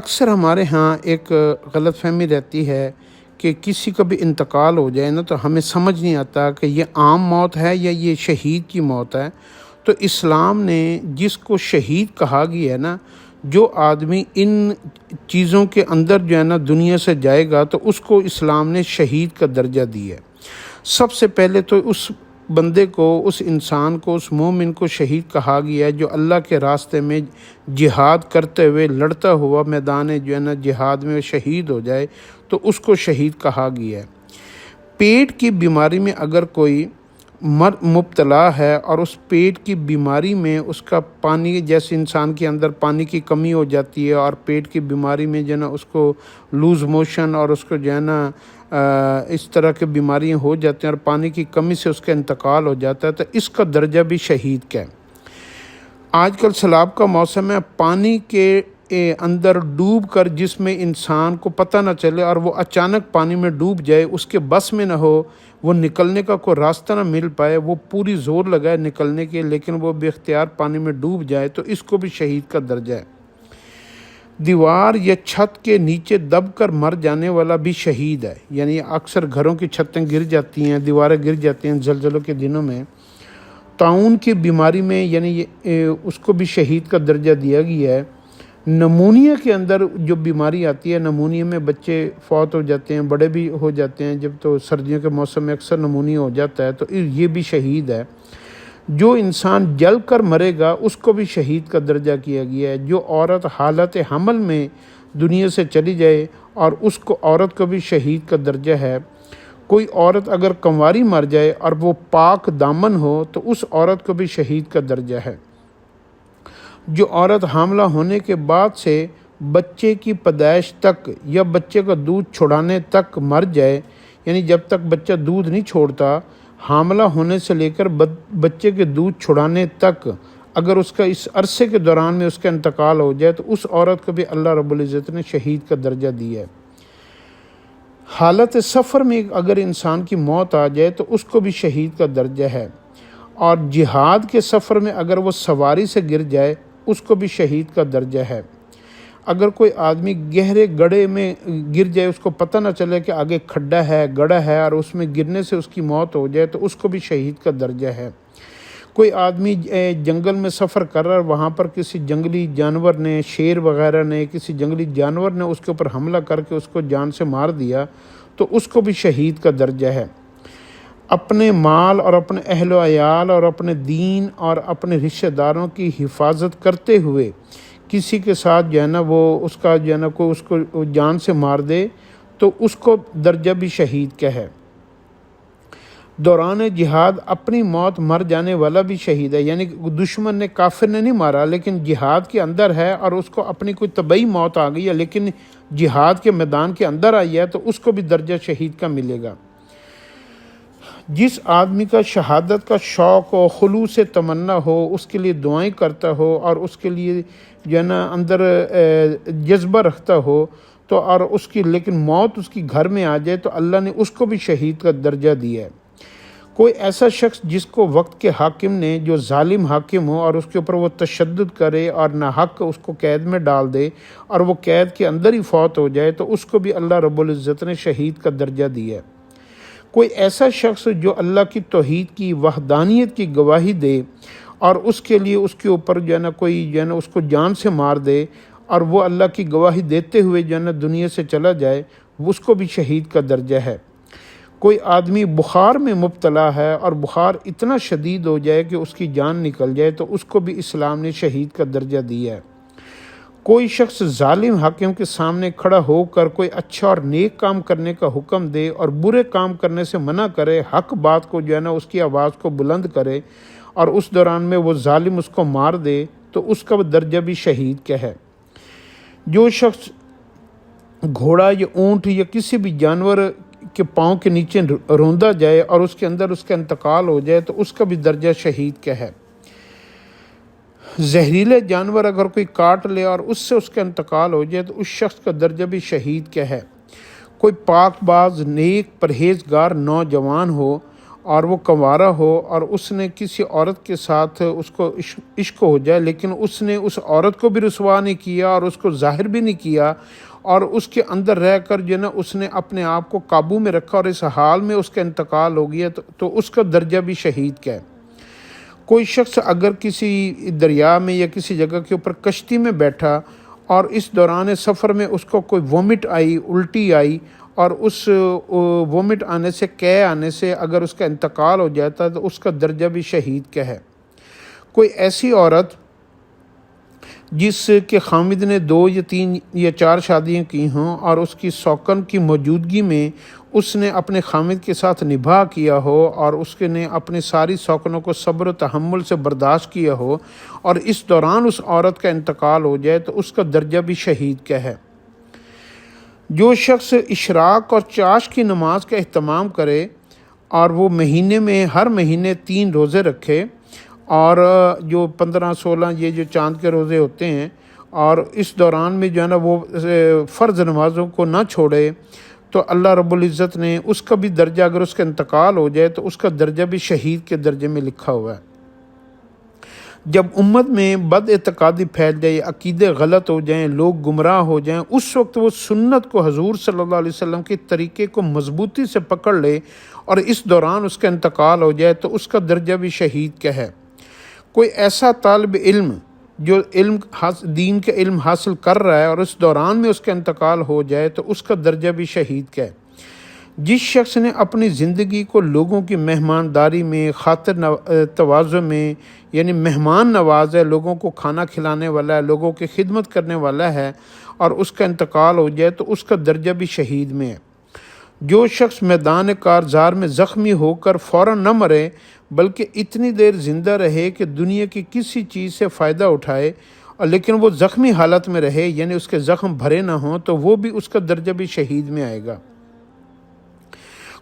اکثر ہمارے ہاں ایک غلط فہمی رہتی ہے کہ کسی کا بھی انتقال ہو جائے نا تو ہمیں سمجھ نہیں آتا کہ یہ عام موت ہے یا یہ شہید کی موت ہے۔ تو اسلام نے جس کو شہید کہا گیا ہے نا، جو آدمی ان چیزوں کے اندر جو ہے نا دنیا سے جائے گا تو اس کو اسلام نے شہید کا درجہ دیا ہے۔ سب سے پہلے تو اس بندے کو، اس انسان کو، اس مومن کو شہید کہا گیا ہے جو اللہ کے راستے میں جہاد کرتے ہوئے لڑتا ہوا میدان جو ہے نا جہاد میں شہید ہو جائے تو اس کو شہید کہا گیا ہے۔ پیٹ کی بیماری میں اگر کوئی مبتلا ہے اور اس پیٹ کی بیماری میں اس کا پانی، جیسے انسان کے اندر پانی کی کمی ہو جاتی ہے اور پیٹ کی بیماری میں جو ہے نا اس کو لوز موشن اور اس کو جو ہے نا اس طرح کی بیماریاں ہو جاتی ہیں اور پانی کی کمی سے اس کا انتقال ہو جاتا ہے تو اس کا درجہ بھی شہید کا ہے۔ آج کل سیلاب کا موسم ہے، پانی کے اندر ڈوب کر جس میں انسان کو پتہ نہ چلے اور وہ اچانک پانی میں ڈوب جائے، اس کے بس میں نہ ہو، وہ نکلنے کا کوئی راستہ نہ مل پائے، وہ پوری زور لگائے نکلنے کے لیکن وہ بے اختیار پانی میں ڈوب جائے تو اس کو بھی شہید کا درجہ ہے۔ دیوار یا چھت کے نیچے دب کر مر جانے والا بھی شہید ہے، یعنی اکثر گھروں کی چھتیں گر جاتی ہیں، دیواریں گر جاتی ہیں زلزلوں کے دنوں میں۔ طاعون کی بیماری میں یعنی اس کو بھی شہید کا درجہ دیا گیا ہے۔ نمونیا کے اندر جو بیماری آتی ہے، نمونیا میں بچے فوت ہو جاتے ہیں، بڑے بھی ہو جاتے ہیں، جب تو سردیوں کے موسم میں اکثر نمونیا ہو جاتا ہے تو یہ بھی شہید ہے۔ جو انسان جل کر مرے گا اس کو بھی شہید کا درجہ کیا گیا ہے۔ جو عورت حالت حمل میں دنیا سے چلی جائے اور اس کو عورت کو بھی شہید کا درجہ ہے۔ کوئی عورت اگر کنواری مر جائے اور وہ پاک دامن ہو تو اس عورت کو بھی شہید کا درجہ ہے۔ جو عورت حاملہ ہونے کے بعد سے بچے کی پیدائش تک یا بچے کا دودھ چھڑانے تک مر جائے، یعنی جب تک بچہ دودھ نہیں چھوڑتا، حاملہ ہونے سے لے کر بچے کے دودھ چھڑانے تک اگر اس کا اس عرصے کے دوران میں اس کا انتقال ہو جائے تو اس عورت کو بھی اللہ رب العزت نے شہید کا درجہ دیا ہے۔ حالت سفر میں اگر انسان کی موت آ جائے تو اس کو بھی شہید کا درجہ ہے، اور جہاد کے سفر میں اگر وہ سواری سے گر جائے اس کو بھی شہید کا درجہ ہے۔ اگر کوئی آدمی گہرے گڑھے میں گر جائے، اس کو پتہ نہ چلے کہ آگے کھڈا ہے، گڑھا ہے، اور اس میں گرنے سے اس کی موت ہو جائے تو اس کو بھی شہید کا درجہ ہے۔ کوئی آدمی جنگل میں سفر کر رہا ہے، وہاں پر کسی جنگلی جانور نے، شیر وغیرہ نے، کسی جنگلی جانور نے اس کے اوپر حملہ کر کے اس کو جان سے مار دیا تو اس کو بھی شہید کا درجہ ہے۔ اپنے مال اور اپنے اہل و عیال اور اپنے دین اور اپنے رشتہ داروں کی حفاظت کرتے ہوئے کسی کے ساتھ جو ہے نا وہ اس کا جو ہے نا کوئی اس کو جان سے مار دے تو اس کو درجہ بھی شہید کا ہے۔ دوران جہاد اپنی موت مر جانے والا بھی شہید ہے، یعنی دشمن نے، کافر نے نہیں مارا لیکن جہاد کے اندر ہے اور اس کو اپنی کوئی طبعی موت آ گئی ہے لیکن جہاد کے میدان کے اندر آئی ہے تو اس کو بھی درجہ شہید کا ملے گا۔ جس آدمی کا شہادت کا شوق ہو، خلوص تمنا ہو، اس کے لیے دعائیں کرتا ہو اور اس کے لیے جو ہے نا اندر جذبہ رکھتا ہو تو اور اس کی لیکن موت اس کی گھر میں آ جائے تو اللہ نے اس کو بھی شہید کا درجہ دیا ہے۔ کوئی ایسا شخص جس کو وقت کے حاکم نے، جو ظالم حاکم ہو اور اس کے اوپر وہ تشدد کرے اور ناحق اس کو قید میں ڈال دے اور وہ قید کے اندر ہی فوت ہو جائے تو اس کو بھی اللہ رب العزت نے شہید کا درجہ دیا ہے۔ کوئی ایسا شخص جو اللہ کی توحید کی، وحدانیت کی گواہی دے اور اس کے لیے اس کے اوپر جو ہے نا کوئی جو ہے نا اس کو جان سے مار دے اور وہ اللہ کی گواہی دیتے ہوئے جو ہے نا دنیا سے چلا جائے، اس کو بھی شہید کا درجہ ہے۔ کوئی آدمی بخار میں مبتلا ہے اور بخار اتنا شدید ہو جائے کہ اس کی جان نکل جائے تو اس کو بھی اسلام نے شہید کا درجہ دیا ہے۔ کوئی شخص ظالم حاکم کے سامنے کھڑا ہو کر کوئی اچھا اور نیک کام کرنے کا حکم دے اور برے کام کرنے سے منع کرے، حق بات کو جو ہے نا اس کی آواز کو بلند کرے اور اس دوران میں وہ ظالم اس کو مار دے تو اس کا درجہ بھی شہید کا ہے۔ جو شخص گھوڑا یا اونٹ یا کسی بھی جانور کے پاؤں کے نیچے روندا جائے اور اس کے اندر اس کا انتقال ہو جائے تو اس کا بھی درجہ شہید کا ہے۔ زہریلے جانور اگر کوئی کاٹ لے اور اس سے اس کا انتقال ہو جائے تو اس شخص کا درجہ بھی شہید کا ہے۔ کوئی پاک باز، نیک، پرہیزگار نوجوان ہو اور وہ کنوارا ہو اور اس نے کسی عورت کے ساتھ اس کو عشق ہو جائے، لیکن اس نے اس عورت کو بھی رسوا نہیں کیا اور اس کو ظاہر بھی نہیں کیا، اور اس کے اندر رہ کر جو ہے نا اس نے اپنے آپ کو قابو میں رکھا اور اس حال میں اس کا انتقال ہو گیا، تو اس کا درجہ بھی شہید کا ہے۔ کوئی شخص اگر کسی دریا میں یا کسی جگہ کے اوپر کشتی میں بیٹھا اور اس دوران سفر میں اس کو کوئی وومٹ آئی، الٹی آئی، اور اس وومٹ آنے سے، قے آنے سے اگر اس کا انتقال ہو جاتا ہے تو اس کا درجہ بھی شہید کا ہے۔ کوئی ایسی عورت جس کے خامد نے 2 یا 3 یا 4 شادیاں کی ہوں اور اس کی سوکن کی موجودگی میں اس نے اپنے خامد کے ساتھ نباہ کیا ہو اور اس کے نے اپنی ساری سوکنوں کو صبر و تحمل سے برداشت کیا ہو، اور اس دوران اس عورت کا انتقال ہو جائے تو اس کا درجہ بھی شہید کا ہے۔ جو شخص اشراق اور چاش کی نماز کا اہتمام کرے اور وہ مہینے میں ہر مہینے 3 روزے رکھے، اور جو 15 16 یہ جو چاند کے روزے ہوتے ہیں، اور اس دوران میں جو ہے نا وہ فرض نمازوں کو نہ چھوڑے، تو اللہ رب العزت نے اس کا بھی درجہ، اگر اس کا انتقال ہو جائے تو اس کا درجہ بھی شہید کے درجے میں لکھا ہوا ہے۔ جب امت میں بد اعتقادی پھیل جائے، عقیدے غلط ہو جائیں، لوگ گمراہ ہو جائیں، اس وقت وہ سنت کو، حضور صلی اللہ علیہ وسلم کے طریقے کو مضبوطی سے پکڑ لے اور اس دوران اس کا انتقال ہو جائے تو اس کا درجہ بھی شہید کا ہے۔ کوئی ایسا طالب علم جو دین کا علم حاصل کر رہا ہے اور اس دوران میں اس کا انتقال ہو جائے تو اس کا درجہ بھی شہید کا ہے۔ جس شخص نے اپنی زندگی کو لوگوں کی مہمانداری میں، خاطر تواضع میں، یعنی مہمان نواز ہے، لوگوں کو کھانا کھلانے والا ہے، لوگوں کی خدمت کرنے والا ہے، اور اس کا انتقال ہو جائے تو اس کا درجہ بھی شہید میں ہے۔ جو شخص میدان کارزار میں زخمی ہو کر فوراً نہ مرے بلکہ اتنی دیر زندہ رہے کہ دنیا کی کسی چیز سے فائدہ اٹھائے، اور لیکن وہ زخمی حالت میں رہے، یعنی اس کے زخم بھرے نہ ہوں، تو وہ بھی اس کا درجہ بھی شہید میں آئے گا۔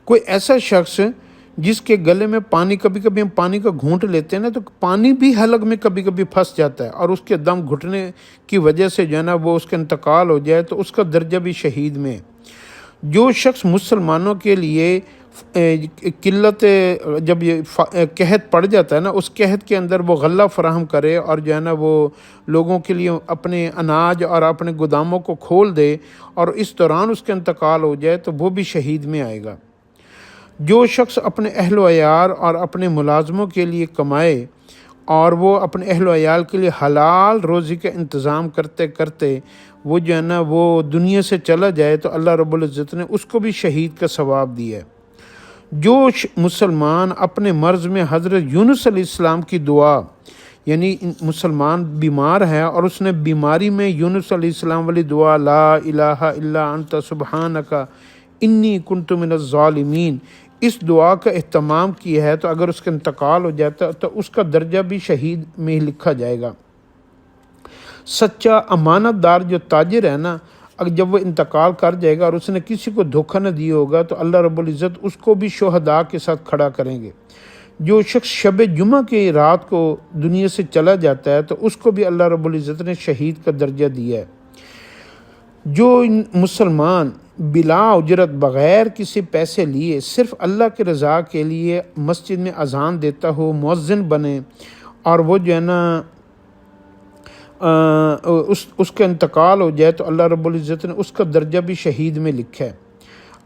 کوئی ایسا شخص جس کے گلے میں پانی، کبھی کبھی ہم پانی کا گھونٹ لیتے ہیں نا، تو پانی بھی حلق میں کبھی کبھی پھنس جاتا ہے، اور اس کے دم گھٹنے کی وجہ سے جو ہے نا وہ اس کا انتقال ہو جائے تو اس کا درجہ بھی شہید میں ہے۔ جو شخص مسلمانوں کے لیے قلت، جب یہ قحط پڑ جاتا ہے نا، اس قحط کے اندر وہ غلہ فراہم کرے اور جو ہے نا وہ لوگوں کے لیے اپنے اناج اور اپنے گوداموں کو کھول دے، اور اس دوران اس کا انتقال ہو جائے تو وہ بھی شہید میں آئے گا۔ جو شخص اپنے اہل و عیال اور اپنے ملازموں کے لیے کمائے اور وہ اپنے اہل و عیال کے لیے حلال روزی کا انتظام کرتے کرتے وہ جو ہے نا وہ دنیا سے چلا جائے تو اللہ رب العزت نے اس کو بھی شہید کا ثواب دیا ہے۔ جو مسلمان اپنے مرض میں حضرت یونس علیہ السلام کی دعا، یعنی مسلمان بیمار ہے اور اس نے بیماری میں یونس علیہ السلام والی دعا، لا الہ الا انت سبحانک انی کنت من الظالمین، اس دعا کا اہتمام کیا ہے، تو اگر اس کا انتقال ہو جاتا ہے تو اس کا درجہ بھی شہید میں ہی لکھا جائے گا۔ سچا امانت دار جو تاجر ہے نا، اگر جب وہ انتقال کر جائے گا اور اس نے کسی کو دھوکہ نہ دیا ہوگا تو اللہ رب العزت اس کو بھی شہداء کے ساتھ کھڑا کریں گے۔ جو شخص شب جمعہ کی رات کو دنیا سے چلا جاتا ہے تو اس کو بھی اللہ رب العزت نے شہید کا درجہ دیا ہے۔ جو مسلمان بلا اجرت، بغیر کسی پیسے لیے، صرف اللہ کی رضا کے لیے مسجد میں اذان دیتا ہو، مؤذن بنے، اور وہ جو ہے نا اس کا انتقال ہو جائے تو اللہ رب العزت نے اس کا درجہ بھی شہید میں لکھا ہے۔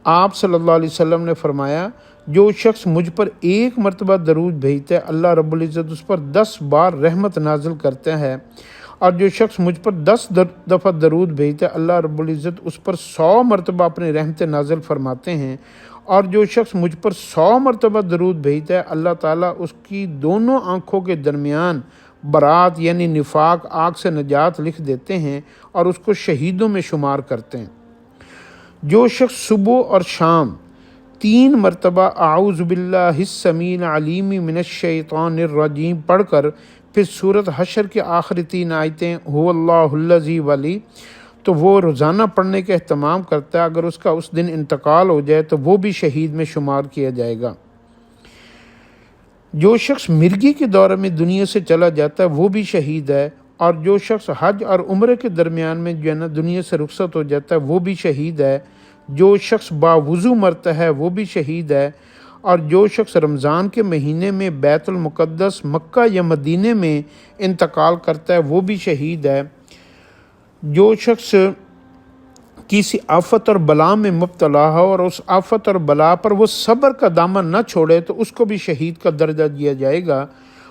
آپ صلی اللہ علیہ وسلم نے فرمایا، جو شخص مجھ پر 1 مرتبہ درود بھیجتا ہے اللہ رب العزت اس پر 10 بار رحمت نازل کرتا ہے، اور جو شخص مجھ پر 10 دفعہ درود بھیجتا ہے اللہ رب العزت اس پر 100 مرتبہ اپنی رحمت نازل فرماتے ہیں، اور جو شخص مجھ پر 100 مرتبہ درود بھیجتا ہے اللہ تعالیٰ اس کی دونوں آنکھوں کے درمیان برات یعنی نفاق، آگ سے نجات لکھ دیتے ہیں اور اس کو شہیدوں میں شمار کرتے ہیں۔ جو شخص صبح اور شام 3 مرتبہ اعوذ باللہ السمیع العلیم من الشیطان الرجیم پڑھ کر پھر سورۃ حشر کے آخری 3 آیتیں هو اللہ الذی ولی، تو وہ روزانہ پڑھنے کا اہتمام کرتا ہے، اگر اس کا اس دن انتقال ہو جائے تو وہ بھی شہید میں شمار کیا جائے گا۔ جو شخص مرگی کے دورے میں دنیا سے چلا جاتا ہے وہ بھی شہید ہے، اور جو شخص حج اور عمرے کے درمیان میں جو ہے نا دنیا سے رخصت ہو جاتا ہے وہ بھی شہید ہے۔ جو شخص باوضو مرتا ہے وہ بھی شہید ہے، اور جو شخص رمضان کے مہینے میں بیت المقدس مکہ یا مدینے میں انتقال کرتا ہے وہ بھی شہید ہے۔ جو شخص کسی آفت اور بلا میں مبتلا ہو اور اس آفت اور بلا پر وہ صبر کا دامن نہ چھوڑے تو اس کو بھی شہید کا درجہ دیا جائے گا۔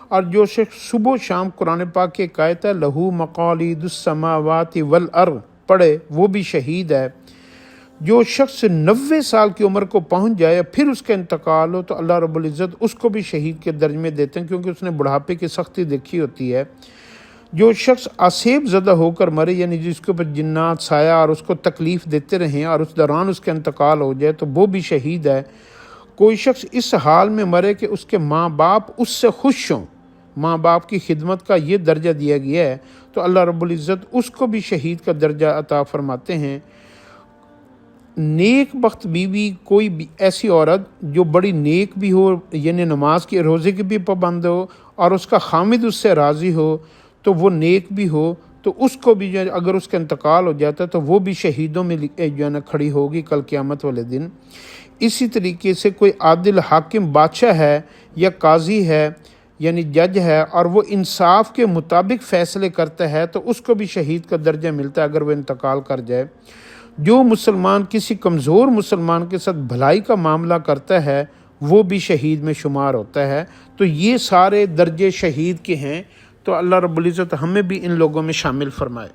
اور جو شخص صبح و شام قرآن پاک کی ایک آیت ہے لہو مقالید السماوات والارض پڑھے وہ بھی شہید ہے۔ جو شخص 90 سال کی عمر کو پہنچ جائے پھر اس کا انتقال ہو تو اللہ رب العزت اس کو بھی شہید کے درجے میں دیتے ہیں، کیونکہ اس نے بڑھاپے کی سختی دیکھی ہوتی ہے۔ جو شخص آسیب زدہ ہو کر مرے، یعنی جس کے اوپر جنات سایہ اور اس کو تکلیف دیتے رہیں اور اس دوران اس کا انتقال ہو جائے تو وہ بھی شہید ہے۔ کوئی شخص اس حال میں مرے کہ اس کے ماں باپ اس سے خوش ہوں، ماں باپ کی خدمت کا یہ درجہ دیا گیا ہے، تو اللہ رب العزت اس کو بھی شہید کا درجہ عطا فرماتے ہیں۔ نیک بخت بیوی کوئی بھی ایسی عورت جو بڑی نیک بھی ہو، یعنی نماز کی روزے کی بھی پابند ہو اور اس کا خامد اس سے راضی ہو، تو وہ نیک بھی ہو، تو اس کو بھی جو ہے اگر اس کا انتقال ہو جاتا ہے تو وہ بھی شہیدوں میں جو ہے نا کھڑی ہوگی کل قیامت والے دن۔ اسی طریقے سے کوئی عادل حاکم بادشاہ ہے یا قاضی ہے یعنی جج ہے اور وہ انصاف کے مطابق فیصلے کرتا ہے تو اس کو بھی شہید کا درجہ ملتا ہے اگر وہ انتقال کر جائے۔ جو مسلمان کسی کمزور مسلمان کے ساتھ بھلائی کا معاملہ کرتا ہے وہ بھی شہید میں شمار ہوتا ہے۔ تو یہ سارے درجے شہید کے ہیں، تو اللہ رب العزت ہمیں بھی ان لوگوں میں شامل فرمائے۔